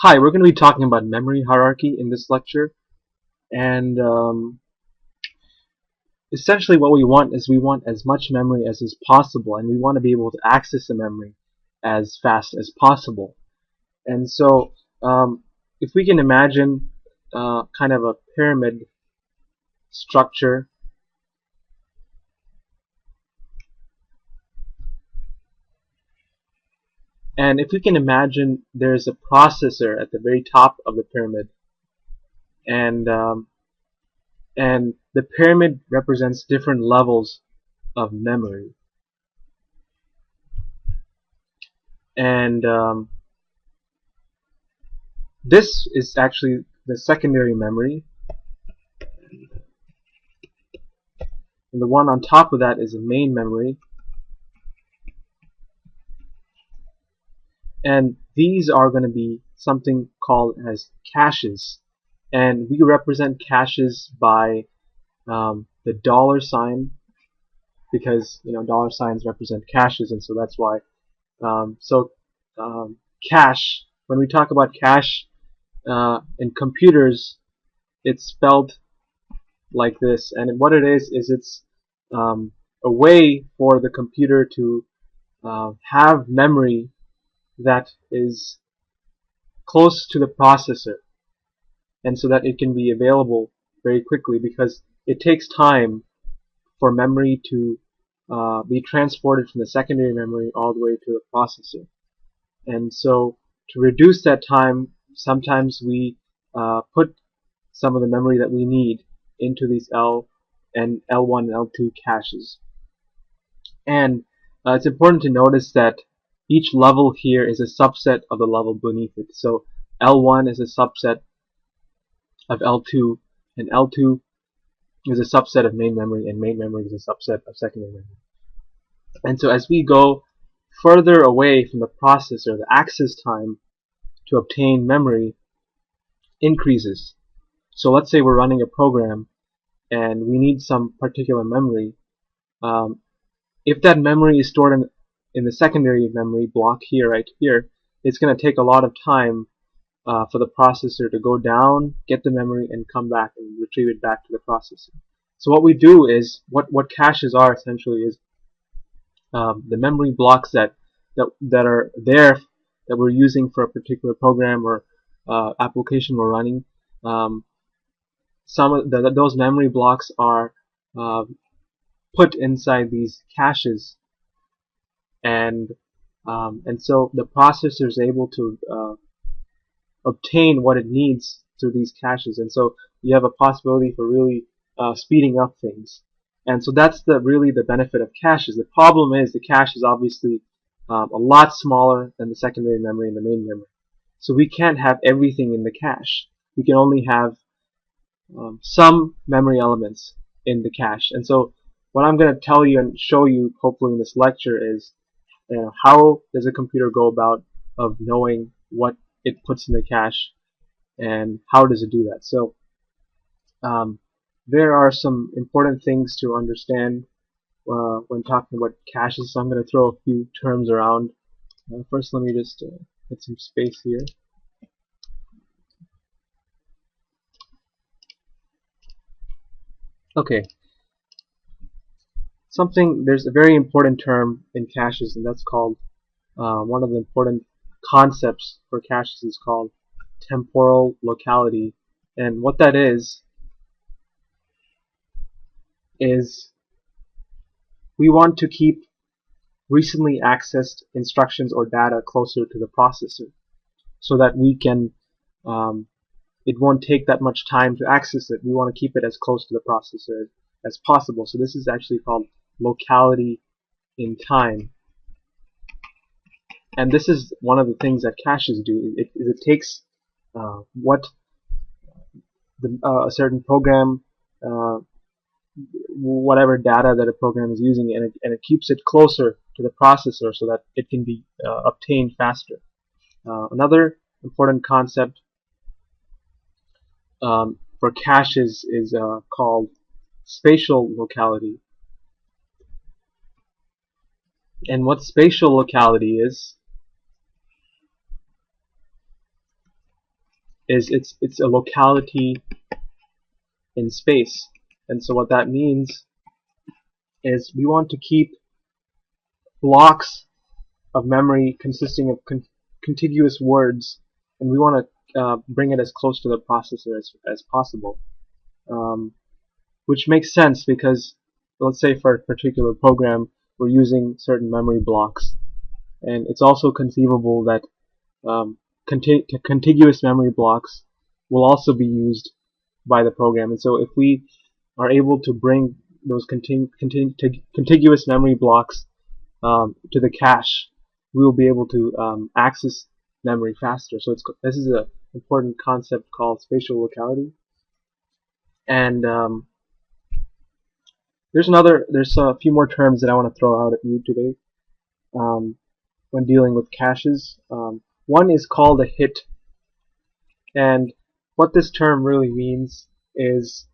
Hi, we're going to be talking about memory hierarchy in this lecture, and essentially what we want is we want as much memory as is possible, and we want to be able to access the memory as fast as possible. And so, if we can imagine kind of a pyramid structure, and if we can imagine there's a processor at the very top of the pyramid, and and the pyramid represents different levels of memory, and this is actually the secondary memory, and the one on top of that is a main memory, and these are going to be something called as caches, and we represent caches by the dollar sign, because dollar signs represent caches, and so that's why. So cache, when we talk about cache in computers, it's spelled like this, and what it is it's a way for the computer to have memory that is close to the processor, and so that it can be available very quickly, because it takes time for memory to be transported from the secondary memory all the way to the processor. And so to reduce that time, sometimes we put some of the memory that we need into these L1 and L2 caches. And it's important to notice that each level here is a subset of the level beneath it. So L1 is a subset of L2, and L2 is a subset of main memory, and main memory is a subset of secondary memory. And so as we go further away from the processor, the access time to obtain memory increases. So let's say we're running a program and we need some particular memory. Um, if that memory is stored in the secondary memory block here, right here, it's going to take a lot of time for the processor to go down, get the memory, and come back and retrieve it back to the processor. So what we do is, what caches are essentially is the memory blocks that are there, that we're using for a particular program or application we're running. Um, some of those memory blocks are uh, put inside these caches, and and so the processor is able to obtain what it needs through these caches, and so you have a possibility for really speeding up things. And so that's really the benefit of caches. The problem is the cache is obviously a lot smaller than the secondary memory and the main memory. So we can't have everything in the cache. We can only have some memory elements in the cache. And so what I'm going to tell you and show you hopefully in this lecture is how does a computer go about of knowing what it puts in the cache, and how does it do that. So um, there are some important things to understand when talking about caches. So I'm going to throw a few terms around. First, let me just put some space here. Okay, there's a very important term in caches, and that's called one of the important concepts for caches is called temporal locality. And what that is we want to keep recently accessed instructions or data closer to the processor, so that we can it won't take that much time to access it. We want to keep it as close to the processor as possible. So this is actually called locality in time. And this is one of the things that caches do. It takes what a certain program, uh, whatever data that a program is using, and it keeps it closer to the processor so that it can be obtained faster. Another important concept for caches is called spatial locality. And what spatial locality is is it's a locality in space. And so what that means is we want to keep blocks of memory consisting of contiguous words, and we want to bring it as close to the processor as possible. Which makes sense because, let's say for a particular program, we're using certain memory blocks, and it's also conceivable that contiguous memory blocks will also be used by the program. And so if we are able to bring those contiguous memory blocks to the cache, we will be able to access memory faster. So this is an important concept called spatial locality. And there's a few more terms that I want to throw out at you today when dealing with caches. One is called a hit, and what this term really means is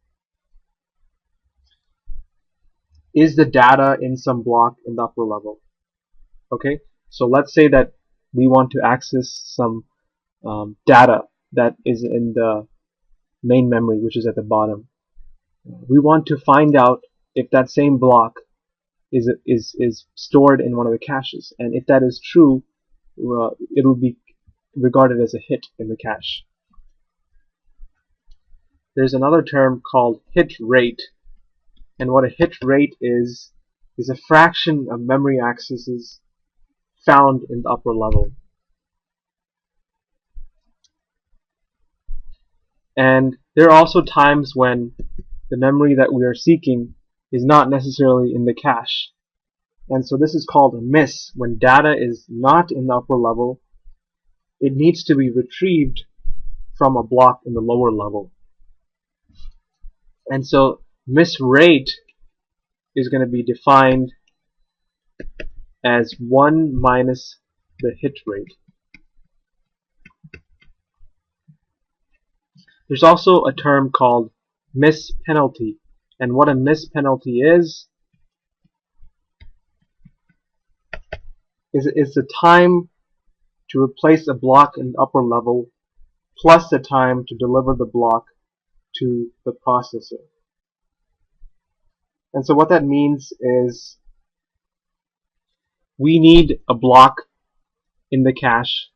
the data in some block in the upper level. Okay, so let's say that we want to access some data that is in the main memory, which is at the bottom. We want to find out if that same block is stored in one of the caches, and if that is true, it'll be regarded as a hit in the cache. There's another term called hit rate, and what a hit rate is a fraction of memory accesses found in the upper level. And there are also times when the memory that we are seeking is not necessarily in the cache. And so this is called a miss. When data is not in the upper level, it needs to be retrieved from a block in the lower level. And so miss rate is going to be defined as 1 minus the hit rate. There's also a term called miss penalty. And what a miss penalty is the time to replace a block in the upper level plus the time to deliver the block to the processor. And so what that means is we need a block in the cache,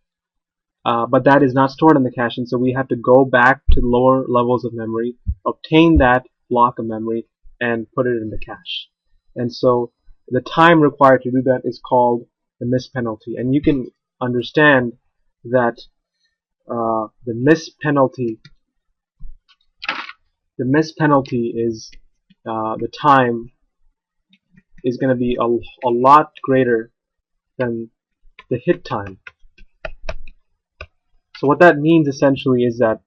but that is not stored in the cache, and so we have to go back to lower levels of memory, obtain that block of memory, and put it in the cache. And so the time required to do that is called the miss penalty. And you can understand that the miss penalty is the time is going to be a lot greater than the hit time. So what that means essentially is that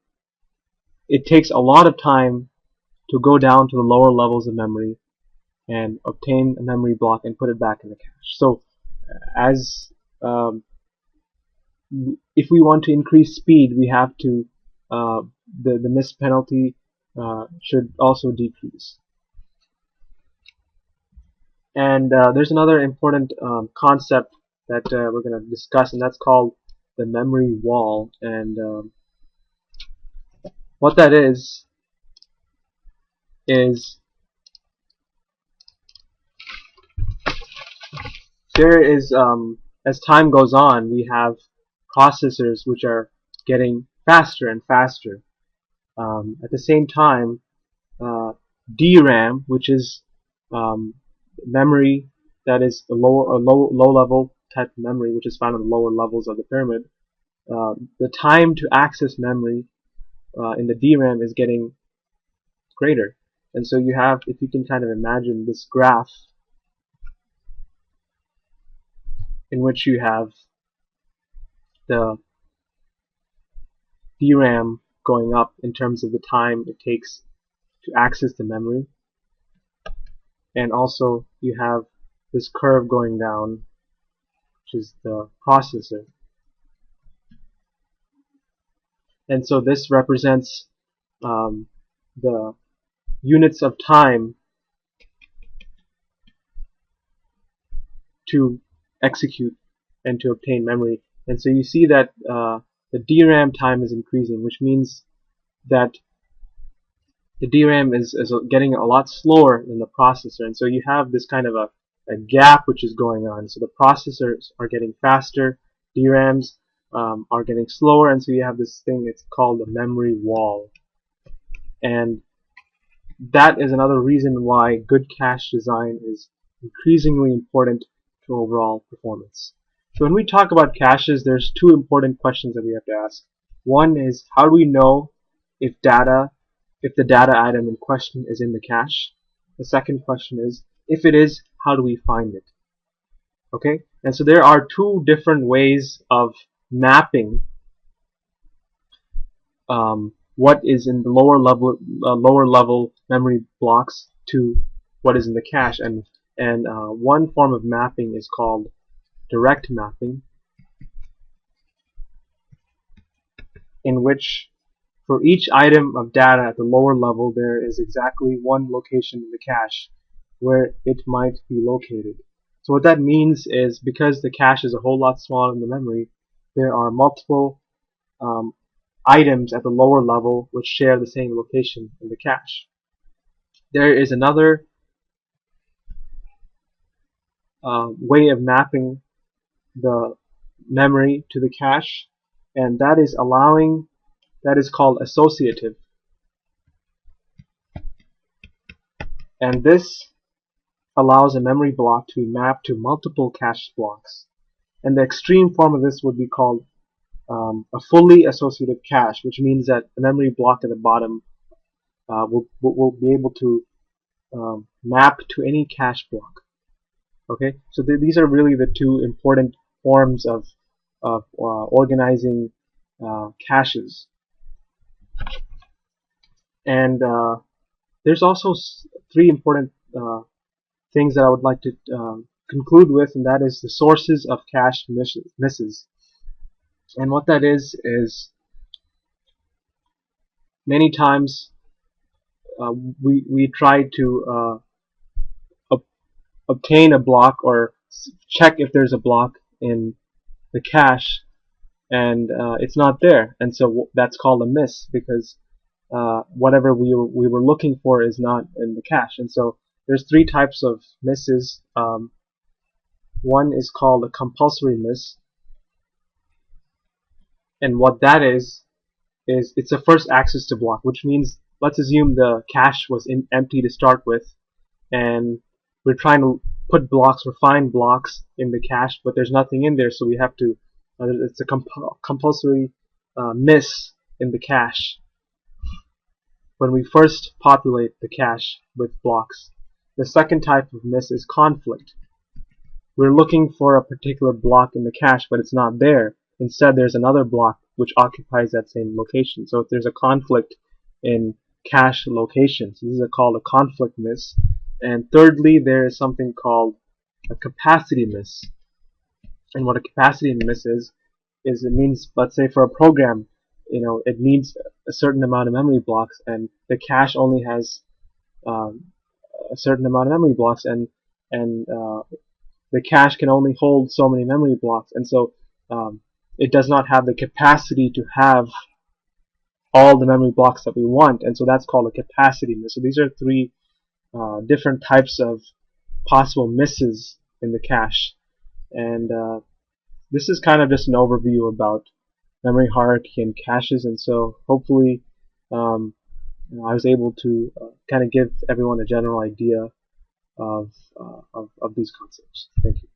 it takes a lot of time to go down to the lower levels of memory and obtain a memory block and put it back in the cache. So as if we want to increase speed, we have to the miss penalty should also decrease. And there's another important concept that we're going to discuss, and that's called the memory wall. And what that is there is as time goes on, we have processors which are getting faster and faster. At the same time, DRAM, which is memory that is a low level type of memory, which is found in the lower levels of the pyramid, the time to access memory in the DRAM is getting greater. And so you have, if you can kind of imagine this graph in which you have the DRAM going up in terms of the time it takes to access the memory, and also you have this curve going down, which is the processor. And so this represents the units of time to execute and to obtain memory. And so you see that the DRAM time is increasing, which means that the DRAM is getting a lot slower than the processor, and so you have this kind of a gap which is going on. So the processors are getting faster, DRAMs are getting slower, and so you have this thing, it's called the memory wall. And that is another reason why good cache design is increasingly important to overall performance. So when we talk about caches, there's two important questions that we have to ask. One is, how do we know if the data item in question is in the cache? The second question is, if it is, how do we find it? Okay, and so there are two different ways of mapping what is in the lower level memory blocks to what is in the cache, and one form of mapping is called direct mapping, in which for each item of data at the lower level there is exactly one location in the cache where it might be located. So what that means is, because the cache is a whole lot smaller than the memory, there are multiple items at the lower level which share the same location in the cache. There is another way of mapping the memory to the cache, and that is called associative. And this allows a memory block to be mapped to multiple cache blocks. And the extreme form of this would be called a fully associative cache, which means that the memory block at the bottom will be able to map to any cache block. Okay, so these are really the two important forms of organizing caches. And there's also three important things that I would like to conclude with, and that is the sources of cache misses. And what that is many times we try to obtain a block or check if there's a block in the cache, and it's not there, and so that's called a miss, because whatever we were looking for is not in the cache. And so there's three types of misses. One is called a compulsory miss, and what that is it's a first access to block, which means, let's assume the cache was empty to start with, and we're trying to put blocks or find blocks in the cache, but there's nothing in there, so we have to it's a compulsory miss in the cache when we first populate the cache with blocks. The second type of miss is conflict. We're looking for a particular block in the cache, but it's not there. Instead, there's another block which occupies that same location. So if there's a conflict in cache locations, this is called a conflict miss. And thirdly, there is something called a capacity miss. And what a capacity miss is it means, let's say for a program, it needs a certain amount of memory blocks, and the cache only has a certain amount of memory blocks, and the cache can only hold so many memory blocks, and so it does not have the capacity to have all the memory blocks that we want, and so that's called a capacity miss. So these are three different types of possible misses in the cache, and this is kind of just an overview about memory hierarchy and caches, and so hopefully I was able to kind of give everyone a general idea of these concepts. Thank you.